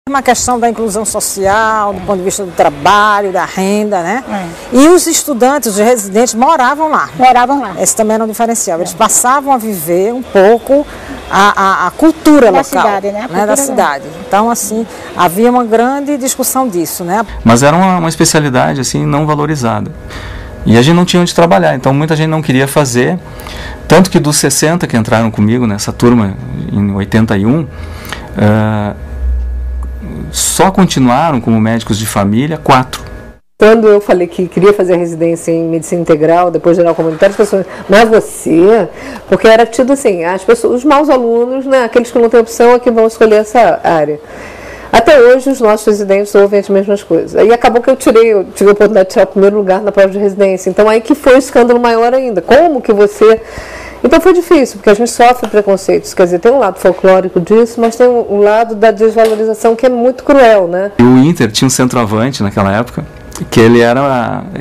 Uma questão da inclusão social, do ponto de vista do trabalho, da renda, né? E os estudantes, os residentes, moravam lá. Esse também era um diferencial. Eles passavam a viver um pouco a cultura local, cidade, né? Da cidade. Então, assim, havia uma grande discussão disso, né? Mas era uma especialidade, assim, não valorizada. E a gente não tinha onde trabalhar, então muita gente não queria fazer. Tanto que dos 60 que entraram comigo nessa turma, em 81, só continuaram como médicos de família 4. Quando eu falei que queria fazer residência em medicina integral, depois geral comunitária, as pessoas, mas você? Porque era tido assim, as pessoas, os maus alunos, né, aqueles que não têm opção é que vão escolher essa área. Até hoje os nossos residentes ouvem as mesmas coisas. Aí acabou que eu tive a oportunidade de tirar o primeiro lugar na prova de residência. Então aí que foi o escândalo maior ainda. Como que você... Então foi difícil, porque a gente sofre preconceitos. Quer dizer, tem um lado folclórico disso, mas tem um lado da desvalorização que é muito cruel, né? E o Inter tinha um centroavante naquela época, que ele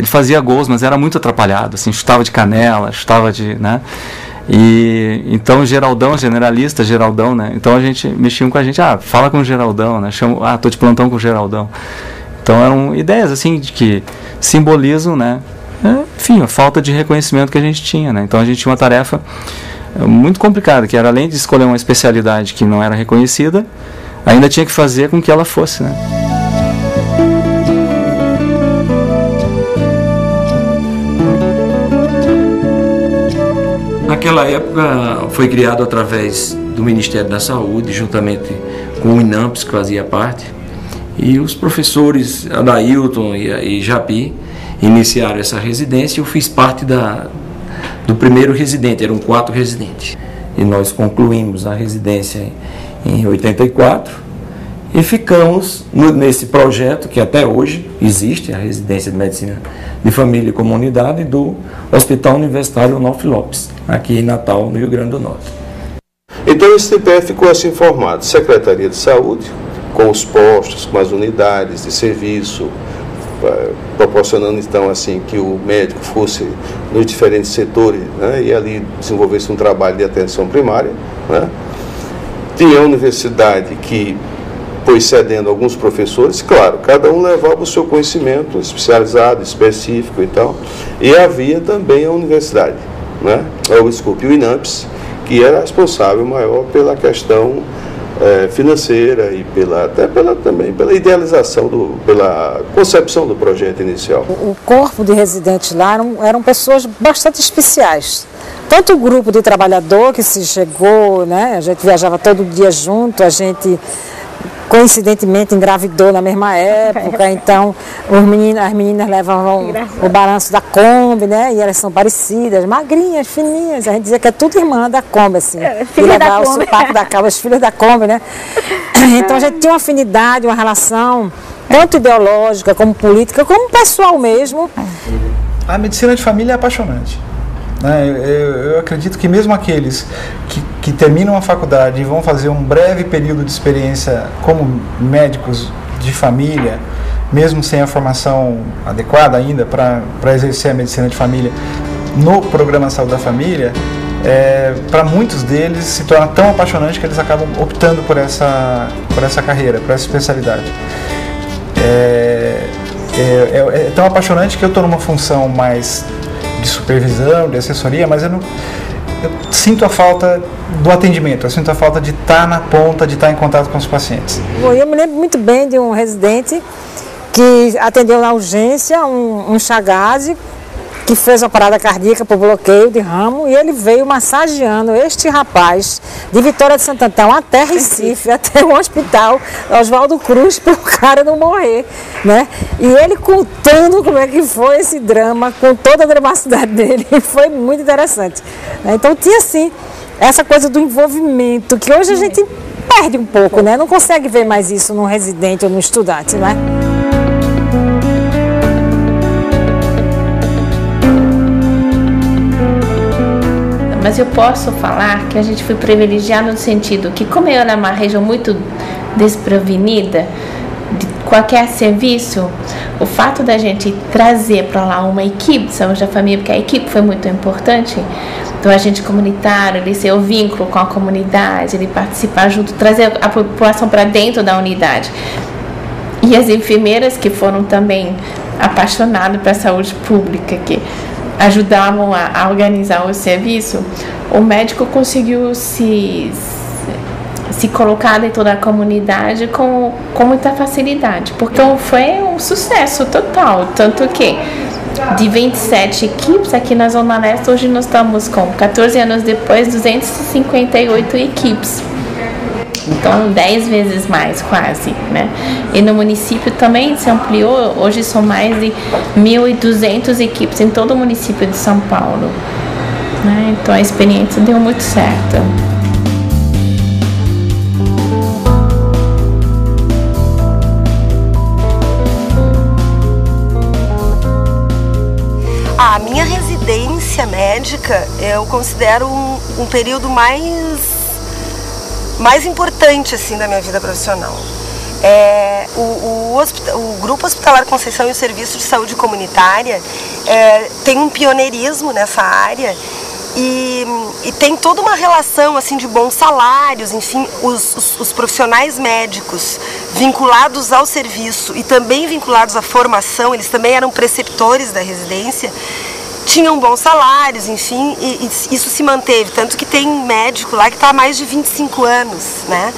fazia gols, mas era muito atrapalhado, assim, chutava de canela, chutava de, né? E então Geraldão, generalista, Geraldão, né? Então a gente mexiam com a gente, fala com o Geraldão, né? Tô de plantão com o Geraldão. Então eram ideias assim de que simbolizam, né? Enfim, a falta de reconhecimento que a gente tinha, né? Então a gente tinha uma tarefa muito complicada, que era além de escolher uma especialidade que não era reconhecida, ainda tinha que fazer com que ela fosse, né? Naquela época foi criado através do Ministério da Saúde, juntamente com o INAMPS, que fazia parte, e os professores Adailton e Japi iniciaram essa residência. Eu fiz parte do primeiro residente, eram 4 residentes. E nós concluímos a residência em 84 e ficamos nesse projeto que até hoje existe, a residência de medicina de família e comunidade do Hospital Universitário Onofre Lopes, aqui em Natal, no Rio Grande do Norte. Então esse tripé ficou assim formado: Secretaria de Saúde, com os postos, com as unidades de serviço, proporcionando então assim que o médico fosse nos diferentes setores, né, e ali desenvolvesse um trabalho de atenção primária, né. Tinha a universidade que foi cedendo alguns professores, claro, cada um levava o seu conhecimento especializado, específico e tal, e havia também a universidade, né, o INAMPS, que era responsável maior pela questão financeira e também pela idealização, pela concepção do projeto inicial. O corpo de residentes lá eram pessoas bastante especiais. Tanto o grupo de trabalhador que se chegou, né, a gente viajava todo dia junto, a gente coincidentemente engravidou na mesma época, então as meninas levavam o balanço da Kombi, né? E elas são parecidas, magrinhas, fininhas. A gente dizia que é tudo irmã da Kombi, assim. E levar o sopapo da Kombi, as filhas da Kombi, né? Então a gente tinha uma afinidade, uma relação, tanto ideológica como política, como pessoal mesmo. A medicina de família é apaixonante. Eu acredito que mesmo aqueles que terminam a faculdade e vão fazer um breve período de experiência como médicos de família, mesmo sem a formação adequada ainda para exercer a medicina de família no programa Saúde da Família, para muitos deles se torna tão apaixonante que eles acabam optando por essa carreira, por essa especialidade. É tão apaixonante que eu estou numa função mais de supervisão, de assessoria, mas eu sinto a falta do atendimento, eu sinto a falta de estar na ponta, de estar em contato com os pacientes. Eu me lembro muito bem de um residente que atendeu na urgência um Chagas que fez uma parada cardíaca por bloqueio de ramo, e ele veio massageando este rapaz de Vitória de Santo Antão até Recife, até o hospital Oswaldo Cruz, para o cara não morrer, né? E ele contando como é que foi esse drama, com toda a dramaticidade dele, foi muito interessante. Então tinha sim essa coisa do envolvimento, que hoje a gente perde um pouco, né? Não consegue ver mais isso num residente ou num estudante, né? Mas eu posso falar que a gente foi privilegiado no sentido que, como eu era uma região muito desprevenida, qualquer serviço, o fato da gente trazer para lá uma equipe de saúde da família, porque a equipe foi muito importante, do agente comunitário, ele ser o vínculo com a comunidade, ele participar junto, trazer a população para dentro da unidade. E as enfermeiras que foram também apaixonadas pela saúde pública, que ajudavam a organizar o serviço, o médico conseguiu se colocar dentro da comunidade com muita facilidade. Então foi um sucesso total, tanto que de 27 equipes aqui na Zona Leste, hoje nós estamos com 14 anos depois, 258 equipes. Então 10 vezes mais quase, né? E no município também se ampliou, hoje são mais de 1.200 equipes em todo o município de São Paulo, né? Então a experiência deu muito certo. A minha residência médica eu considero um período mais importante assim da minha vida profissional. O Grupo Hospitalar Conceição e o Serviço de Saúde Comunitária tem um pioneirismo nessa área e tem toda uma relação assim de bons salários, enfim, os profissionais médicos vinculados ao serviço e também vinculados à formação, eles também eram preceptores da residência, tinham bons salários, enfim, e isso se manteve, tanto que tem um médico lá que está há mais de 25 anos, né?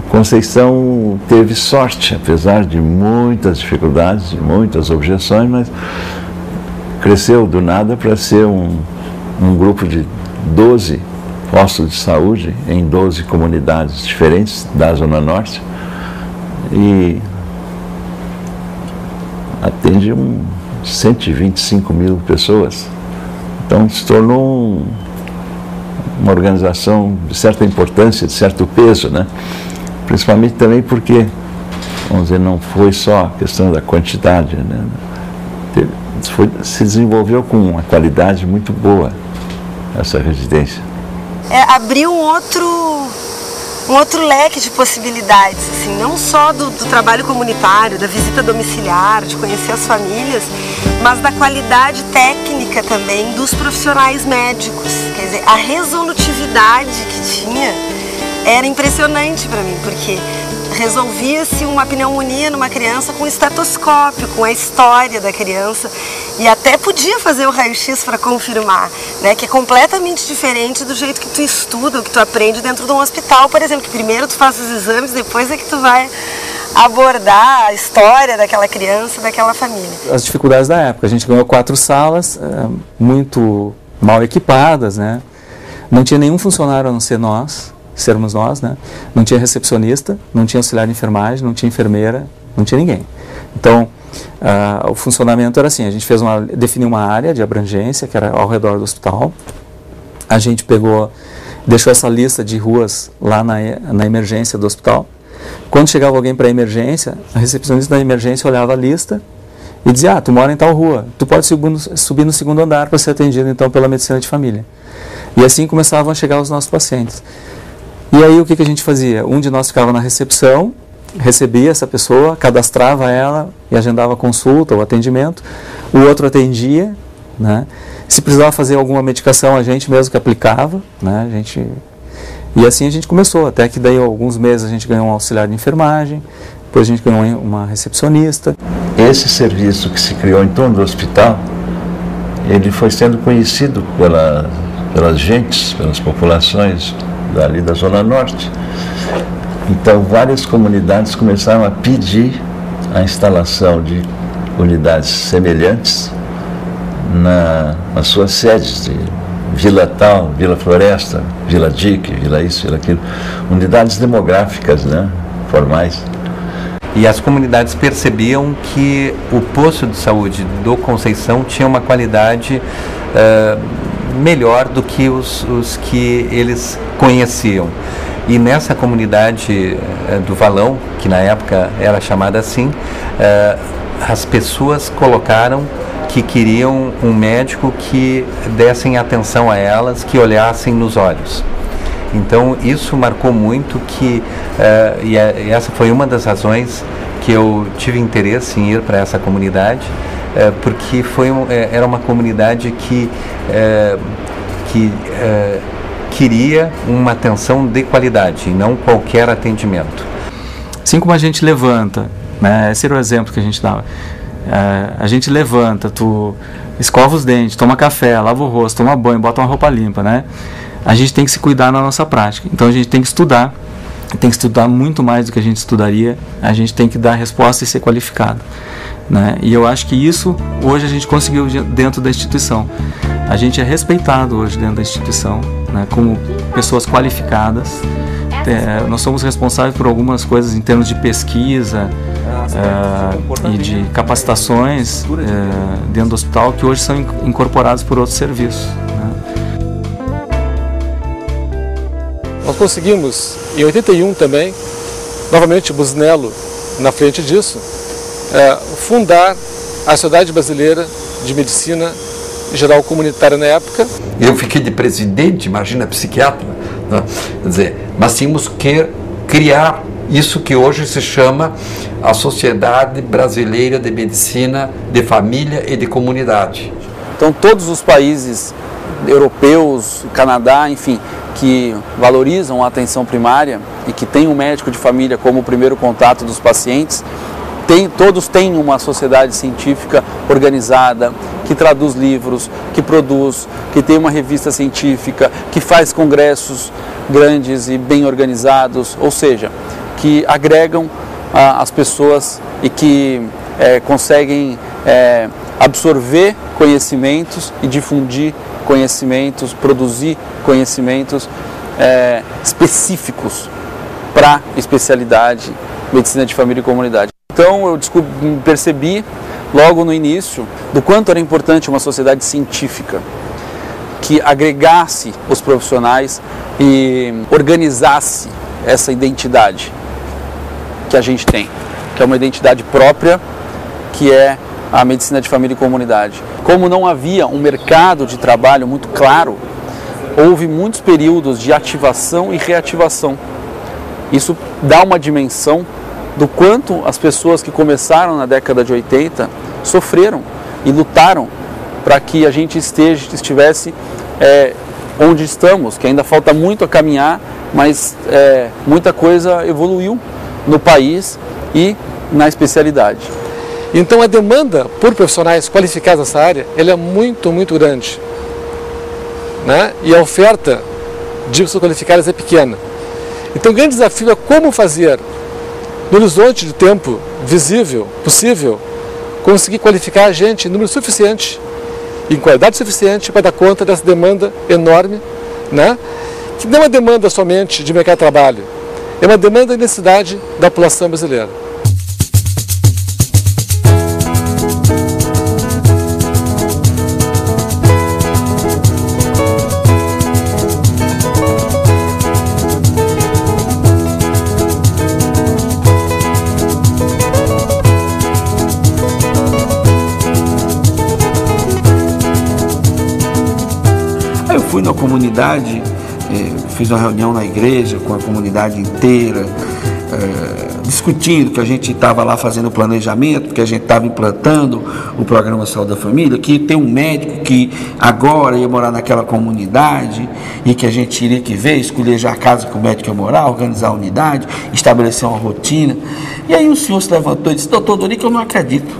Conceição teve sorte, apesar de muitas dificuldades, de muitas objeções, mas cresceu do nada para ser um grupo de 12 postos de saúde em 12 comunidades diferentes da Zona Norte e atende 125 mil pessoas. Então se tornou uma organização de certa importância, de certo peso, né? Principalmente também porque, vamos dizer, não foi só a questão da quantidade, né? Se desenvolveu com uma qualidade muito boa essa residência. Abriu um outro leque de possibilidades, assim, não só do trabalho comunitário, da visita domiciliar, de conhecer as famílias, mas da qualidade técnica também dos profissionais médicos. Quer dizer, a resolutividade que tinha era impressionante para mim, porque resolvia-se uma pneumonia numa criança com estetoscópio, com a história da criança, e até podia fazer o raio-x para confirmar, né, que é completamente diferente do jeito que tu estuda, o que tu aprende dentro de um hospital, por exemplo, que primeiro tu faz os exames, depois é que tu vai abordar a história daquela criança, daquela família. As dificuldades da época, a gente ganhou 4 salas, muito mal equipadas, né? Não tinha nenhum funcionário a não ser sermos nós, né? Não tinha recepcionista, não tinha auxiliar de enfermagem, não tinha enfermeira, não tinha ninguém. Então, o funcionamento era assim, a gente definiu uma área de abrangência, que era ao redor do hospital. A gente deixou essa lista de ruas lá na emergência do hospital. Quando chegava alguém para a emergência, a recepcionista da emergência olhava a lista e dizia, tu mora em tal rua, tu pode subir no segundo andar para ser atendido então pela medicina de família. E assim começavam a chegar os nossos pacientes. E aí o que a gente fazia? Um de nós ficava na recepção, recebia essa pessoa, cadastrava ela e agendava a consulta ou atendimento. O outro atendia, né? Se precisava fazer alguma medicação, a gente mesmo que aplicava, né? E assim a gente começou, até que daí alguns meses a gente ganhou um auxiliar de enfermagem, depois a gente ganhou uma recepcionista. Esse serviço que se criou em torno do hospital, ele foi sendo conhecido pelas gentes, pelas populações ali da Zona Norte. Então várias comunidades começaram a pedir a instalação de unidades semelhantes nas suas sedes de Vila Tal, Vila Floresta, Vila Dique, Vila isso, Vila aquilo, unidades demográficas, né, formais. E as comunidades percebiam que o posto de saúde do Conceição tinha uma qualidade melhor do que os que eles conheciam. E nessa comunidade do Valão, que na época era chamada assim, as pessoas colocaram que queriam um médico que dessem atenção a elas, que olhassem nos olhos. Então isso marcou muito e essa foi uma das razões que eu tive interesse em ir para essa comunidade, porque era uma comunidade que queria uma atenção de qualidade e não qualquer atendimento. Assim como a gente levanta, né? Esse era o exemplo que a gente dava. A gente levanta, tu escova os dentes, toma café, lava o rosto, toma banho, bota uma roupa limpa, né? A gente tem que se cuidar na nossa prática. Então a gente tem que estudar muito mais do que a gente estudaria. A gente tem que dar resposta e ser qualificado, né? E eu acho que isso hoje a gente conseguiu dentro da instituição. A gente é respeitado hoje dentro da instituição, né, como pessoas qualificadas. Nós somos responsáveis por algumas coisas em termos de pesquisa e de capacitações dentro do hospital que hoje são incorporados por outros serviços, né? Nós conseguimos, em 81 também, novamente Busnello na frente disso, fundar a Sociedade Brasileira de Medicina Geral Comunitária na época. Eu fiquei de presidente, imagina, psiquiatra, né? Quer dizer, mas tínhamos que criar isso que hoje se chama a Sociedade Brasileira de Medicina de Família e de Comunidade. Então todos os países europeus, Canadá, enfim, que valorizam a atenção primária e que têm um médico de família como o primeiro contato dos pacientes, todos têm uma sociedade científica organizada, que traduz livros, que produz, que tem uma revista científica, que faz congressos grandes e bem organizados, ou seja, que agregam as pessoas e que conseguem absorver conhecimentos e difundir conhecimentos, produzir conhecimentos específicos para especialidade medicina de família e comunidade. Então eu percebi logo no início do quanto era importante uma sociedade científica que agregasse os profissionais e organizasse essa identidade que a gente tem, que é uma identidade própria, que é a medicina de família e comunidade. Como não havia um mercado de trabalho muito claro, houve muitos períodos de ativação e reativação. Isso dá uma dimensão do quanto as pessoas que começaram na década de 80 sofreram e lutaram para que a gente estivesse onde estamos, que ainda falta muito a caminhar, mas muita coisa evoluiu no país e na especialidade. Então a demanda por profissionais qualificados nessa área, ela é muito, muito grande, né? E a oferta de pessoas qualificadas é pequena. Então o grande desafio é como fazer, no horizonte de tempo visível, possível, conseguir qualificar a gente em número suficiente, em qualidade suficiente para dar conta dessa demanda enorme, né? Que não é uma demanda somente de mercado de trabalho, é uma demanda da necessidade da população brasileira. Fui na comunidade, fiz uma reunião na igreja com a comunidade inteira, discutindo que a gente estava lá fazendo o planejamento, que a gente estava implantando o programa Saúde da Família, que tem um médico que agora ia morar naquela comunidade e que a gente iria que ver, escolher já a casa que o médico ia morar, organizar a unidade, estabelecer uma rotina. E aí o senhor se levantou e disse: doutor Dorico, eu não acredito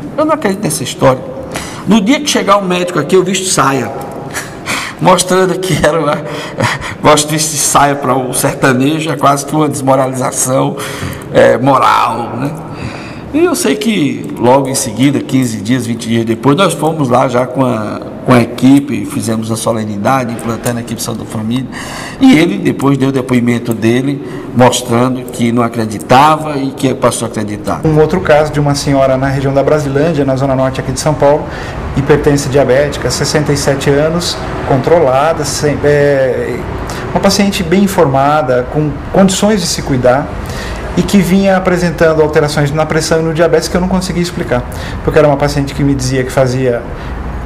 nessa história. No dia que chegar o médico aqui, eu visto saia, mostrando que era gosto de saia para o sertanejo, é quase que uma desmoralização moral, né? E eu sei que logo em seguida, 15 dias, 20 dias depois, nós fomos lá já com a equipe, fizemos a solenidade, implantando a equipe de Saúde da Família, e ele depois deu o depoimento dele, mostrando que não acreditava e que passou a acreditar. Um outro caso de uma senhora na região da Brasilândia, na zona norte aqui de São Paulo, hipertensa diabética, 67 anos, controlada, uma paciente bem informada, com condições de se cuidar, e que vinha apresentando alterações na pressão e no diabetes que eu não conseguia explicar, porque era uma paciente que me dizia que fazia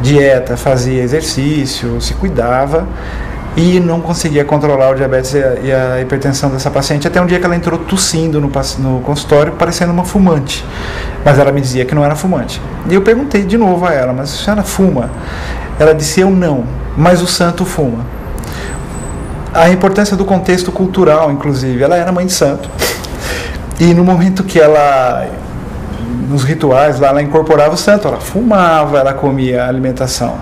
dieta, fazia exercício, se cuidava, e não conseguia controlar o diabetes e a hipertensão dessa paciente, até um dia que ela entrou tossindo no consultório, parecendo uma fumante, mas ela me dizia que não era fumante. E eu perguntei de novo a ela, mas a senhora fuma? Ela disse, eu não, mas o santo fuma. A importância do contexto cultural, inclusive, ela era mãe de santo, e no momento que ela, nos rituais lá, ela incorporava o santo, ela fumava, ela comia alimentação